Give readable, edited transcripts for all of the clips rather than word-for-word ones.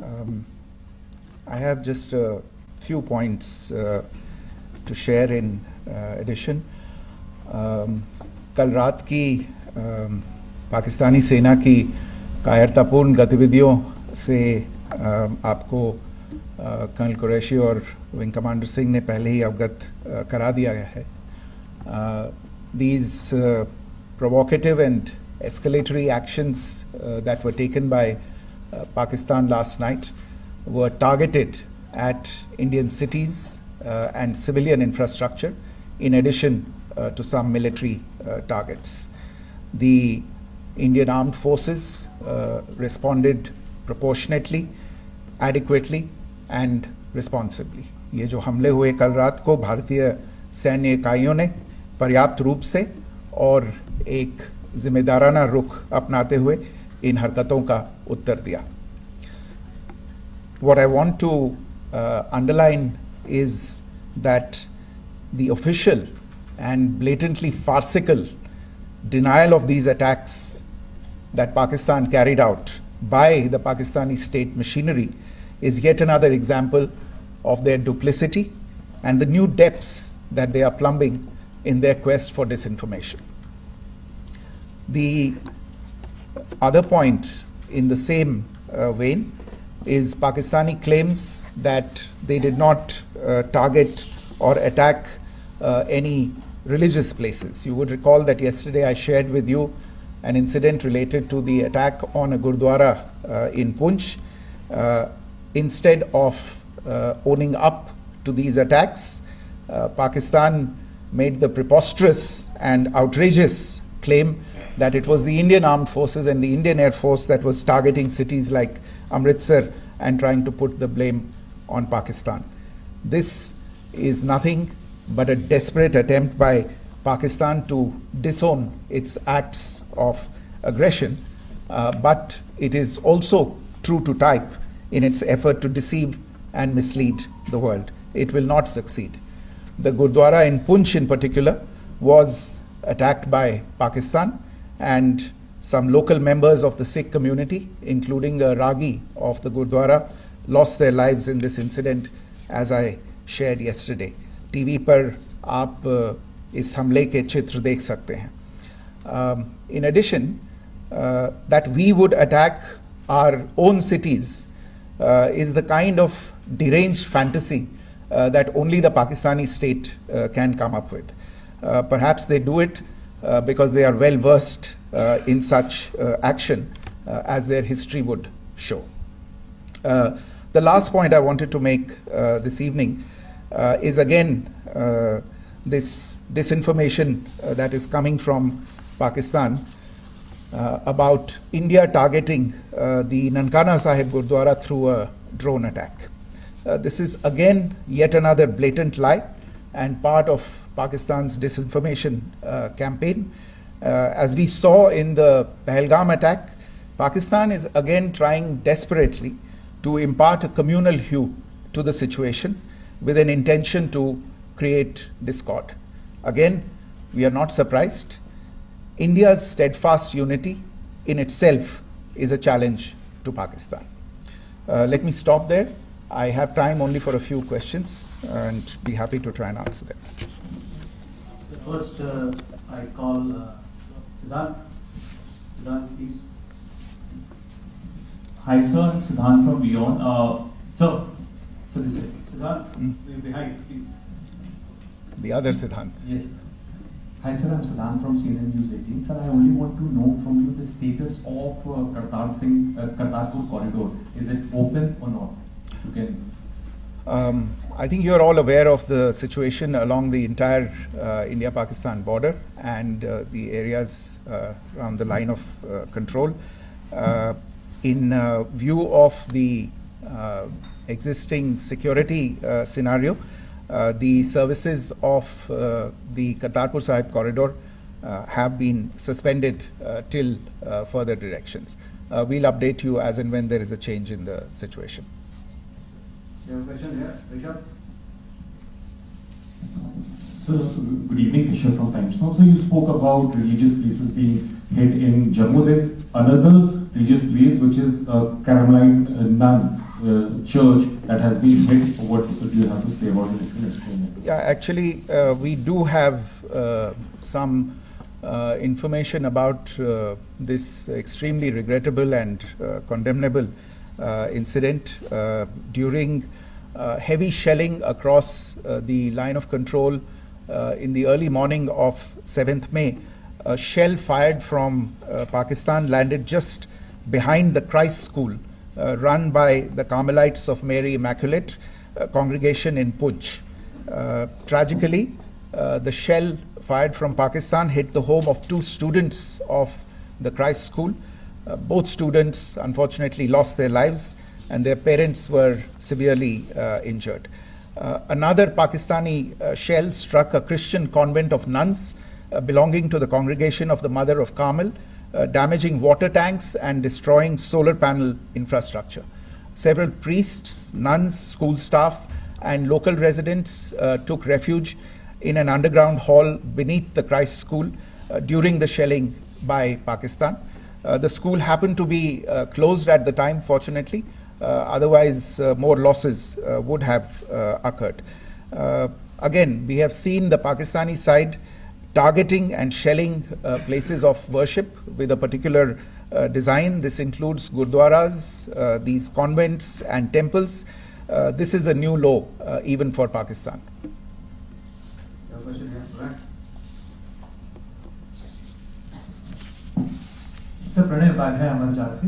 Um, I have just a few points to share in addition. कल रात की पाकिस्तानी सेना की कायरतापूर्ण गतिविधियों से आपको कर्नल कुरैशी और विंग कमांडर सिंह ने पहले ही अवगत करा दिया गया है. These provocative and escalatory actions that were taken by Pakistan last night were targeted at Indian cities and civilian infrastructure, in addition to some military targets. The Indian armed forces responded proportionately, adequately and responsibly. ये जो हमले हुए कल रात को भारतीय सैन्य इकाइयों ने पर्याप्त रूप से और एक जिम्मेदाराना रुख अपनाते हुए इन हरकतों का उत्तर दिया. What I want to underline is that the official and blatantly farcical denial of these attacks that Pakistan carried out by the Pakistani state machinery is yet another example of their duplicity and the new depths that they are plumbing in their quest for disinformation. The other point in the same vein is Pakistani claims that they did not target or attack any religious places. You would recall that yesterday I shared with you an incident related to the attack on a Gurdwara in Punch. Instead of owning up to these attacks, Pakistan made the preposterous and outrageous claim that it was the Indian Armed Forces and the Indian Air Force that was targeting cities like Amritsar and trying to put the blame on Pakistan. This is nothing but a desperate attempt by Pakistan to disown its acts of aggression, but it is also true to type in its effort to deceive and mislead the world. It will not succeed. The Gurdwara in Punch in particular was attacked by Pakistan, and some local members of the Sikh community, including a Ragi of the Gurdwara, lost their lives in this incident, as I shared yesterday. TV पर आप इस हमले के चित्र देख सकते हैं. In addition, that we would attack our own cities is the kind of deranged fantasy that only the Pakistani state can come up with. Perhaps they do it because they are well versed in such action, as their history would show. The last point I wanted to make this evening is again this disinformation that is coming from Pakistan about India targeting the Nankana Sahib Gurdwara through a drone attack. This is again yet another blatant lie and part of Pakistan's disinformation campaign. As we saw in the Pahalgam attack, Pakistan is again trying desperately to impart a communal hue to the situation with an intention to create discord. Again, we are not surprised. India's steadfast unity in itself is a challenge to Pakistan. Let me stop there. I have time only for a few questions and be happy to try and answer them. First, I call Siddhant. Siddhant, please. Hi, sir. I'm Siddhant from Beyond. So this is Siddhant, behind, please. The other Siddhant. Yes. Hi, sir. I'm Siddhant from CNN News 18. Sir, I only want to know from you the status of Kartarpur corridor. Is it open or not? You can. I think you're all aware of the situation along the entire India-Pakistan border and the areas around the line of control. In view of the existing security scenario, the services of the Kartarpur Sahib corridor have been suspended till further directions. We'll update you as and when there is a change in the situation. You have a question here, Rishabh? So, good evening, Rishabh from Times Now. So, you spoke about religious places being hit in Jammu. There's another religious place which is Caramelite Nun church that has been hit. What do you have to say about it? If you can explain it. Yeah, actually, we do have some information about this extremely regrettable and condemnable incident during heavy shelling across the line of control in the early morning of 7th May. A shell fired from Pakistan landed just behind the Christ School run by the Carmelites of Mary Immaculate congregation in Puj. Tragically, the shell fired from Pakistan hit the home of 2 students of the Christ School. Both students unfortunately lost their lives and their parents were severely injured. Another Pakistani shell struck a Christian convent of nuns belonging to the congregation of the Mother of Carmel, damaging water tanks and destroying solar panel infrastructure. Several priests, nuns, school staff and local residents took refuge in an underground hall beneath the Christ School during the shelling by Pakistan. The school happened to be closed at the time, fortunately. Otherwise, more losses would have occurred. Again, we have seen the Pakistani side targeting and shelling places of worship with a particular design. This includes gurdwaras, these convents and temples. This is a new low even for Pakistan. You have a question here, right? Sir Pranay Upadhyay अमर जाल से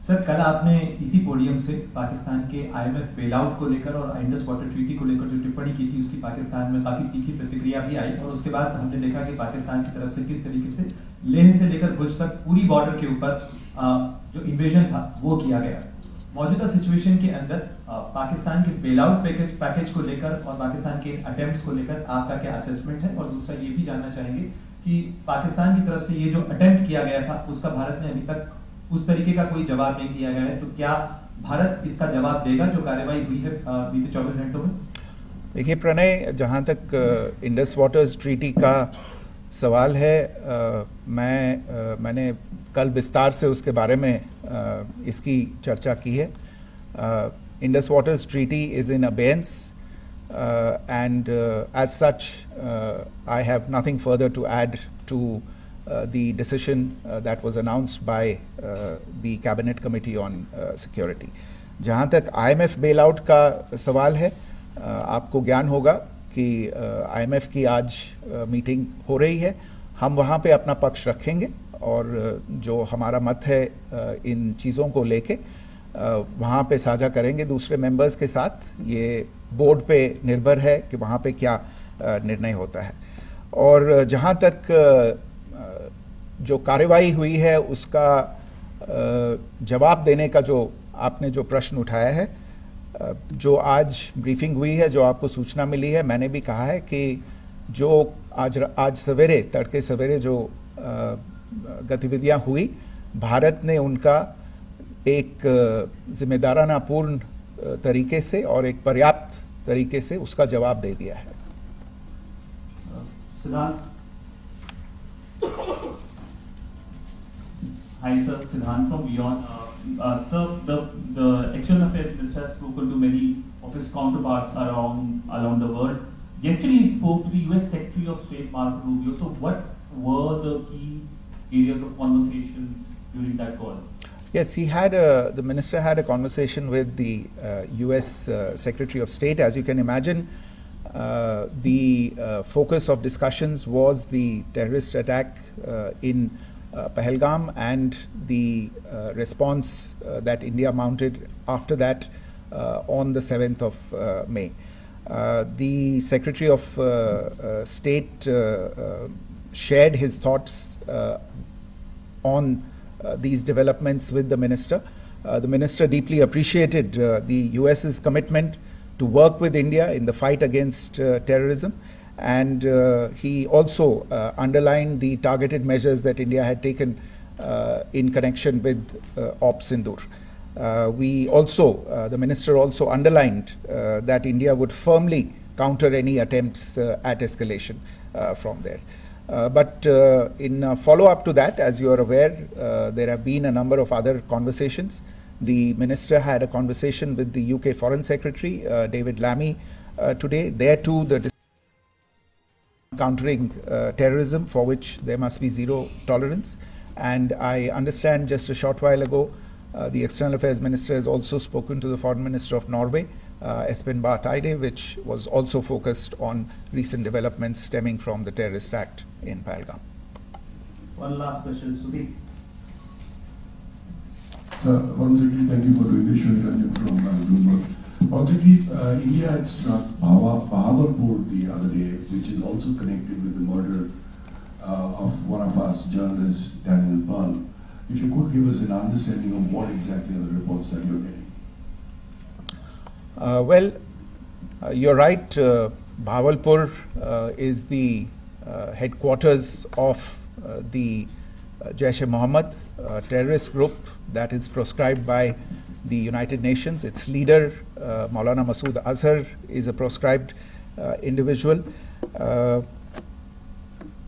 sir कल आपने इसी podium से पाकिस्तान के IMF bailout को लेकर और इंडस वाटर ट्रीटी को लेकर जो टिप्पणी की थी उसकी पाकिस्तान में काफी तीखी प्रतिक्रिया भी आई और उसके बाद हमने देखा कि पाकिस्तान की तरफ से किस तरीके से लेह से लेकर भुज तक पूरी बॉर्डर के ऊपर जो इन्वेजन था वो किया गया। मौजूदा सिचुएशन के अंदर पाकिस्तान के बेलआउट पैकेज को लेकर और पाकिस्तान के अटेम्प्ट्स को लेकर आपका क्या असेसमेंट है, और दूसरा ये भी जानना चाहेंगे कि पाकिस्तान की तरफ से ये जो अटेम्प्ट किया गया था उसका भारत ने अभी तक उस तरीके का कोई जवाब नहीं दिया गया है, तो क्या भारत इसका जवाब देगा जो कार्रवाई हुई है बीते 24 घंटों में? देखिए प्रणय, जहाँ तक इंडस वाटर्स ट्रीटी का सवाल है, मैंने कल विस्तार से उसके बारे में इसकी चर्चा की है. Indus waters treaty is in abeyance and as such I have nothing further to add to the decision that was announced by the Cabinet Committee on Security. जहाँ तक IMF bailout का सवाल है, आपको ज्ञान होगा कि IMF की आज मीटिंग हो रही है. हम वहाँ पे अपना पक्ष रखेंगे और जो हमारा मत है इन चीज़ों को लेके वहाँ पे साझा करेंगे दूसरे मेंबर्स के साथ. ये बोर्ड पे निर्भर है कि वहाँ पे क्या निर्णय होता है. और जहाँ तक जो कार्रवाई हुई है उसका जवाब देने का जो आपने जो प्रश्न उठाया है, जो आज ब्रीफिंग हुई है, जो आपको सूचना मिली है, मैंने भी कहा है कि जो आज सवेरे तड़के सवेरे जो गतिविधियाँ हुई, भारत ने उनका एक जिम्मेदाराना पूर्ण तरीके से और एक पर्याप्त तरीके से उसका जवाब दे दिया है. सिद्धांत. Hi sir, Siddhant from Beyond. Sir, the External Affairs Minister has spoken to many of his counterparts around the world. Yesterday he spoke to the US Secretary of State Marco Rubio. So what were the key areas of conversations during that call? Yes, the minister had a conversation with the US Secretary of State. As you can imagine, the focus of discussions was the terrorist attack in Pahalgam and the response that India mounted after that on the 7th of May. The Secretary of State shared his thoughts on these developments with the minister. The minister deeply appreciated the US's commitment to work with India in the fight against terrorism, and he also underlined the targeted measures that India had taken in connection with Sindoor. The minister also underlined that India would firmly counter any attempts at escalation from there. But in follow-up to that, as you are aware, there have been a number of other conversations The minister had a conversation with the UK Foreign Secretary, David Lammy, today. There too, the countering terrorism, for which there must be zero tolerance. And I understand just a short while ago, the External Affairs Minister has also spoken to the Foreign Minister of Norway, Espen Barth Eide, which was also focused on recent developments stemming from the terrorist act in Pahalgam. One last question, Sudeep. Sir, once again, thank you for doing this. Shri Ranjan from Bloomberg. Once again, India had struck Bahawalpur the other day, which is also connected with the murder of one of us journalists, Daniel Pearl. If you could give us an understanding of what exactly are the reports that you're getting. Well, you're right. Bahawalpur is the headquarters of the Jaish-e-Mohammed terrorist group that is proscribed by the United Nations. Its leader, Maulana Masood Azhar, is a proscribed individual.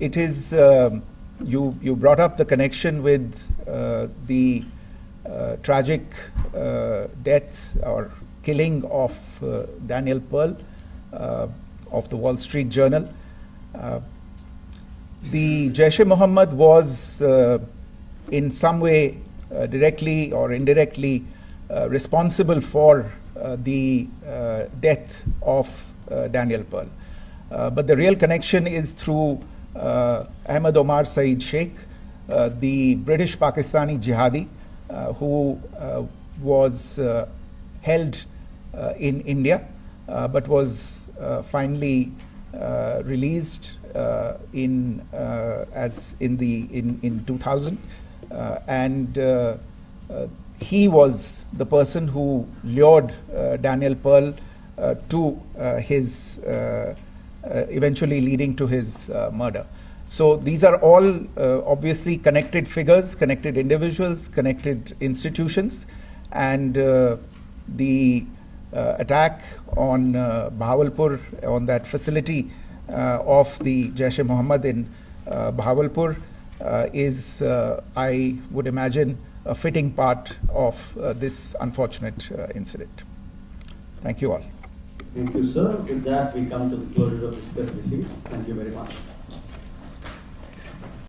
It is, you brought up the connection with the tragic death or killing of Daniel Pearl of the Wall Street Journal. The Jaish-e-Mohammed was in some way directly or indirectly responsible for the death of Daniel Pearl. But the real connection is through Ahmed Omar Saeed Sheikh, the British Pakistani jihadi who was held in India but was finally released in 2000, and he was the person who lured Daniel Pearl to his eventually leading to his murder. So these are all obviously connected figures, connected individuals, connected institutions, and the attack on Bahawalpur, on that facility of the Jaish-e-Mohammed in Bahawalpur is, I would imagine, a fitting part of this unfortunate incident. Thank you all. Thank you, sir. With that, we come to the closure of this press briefing. Thank you very much.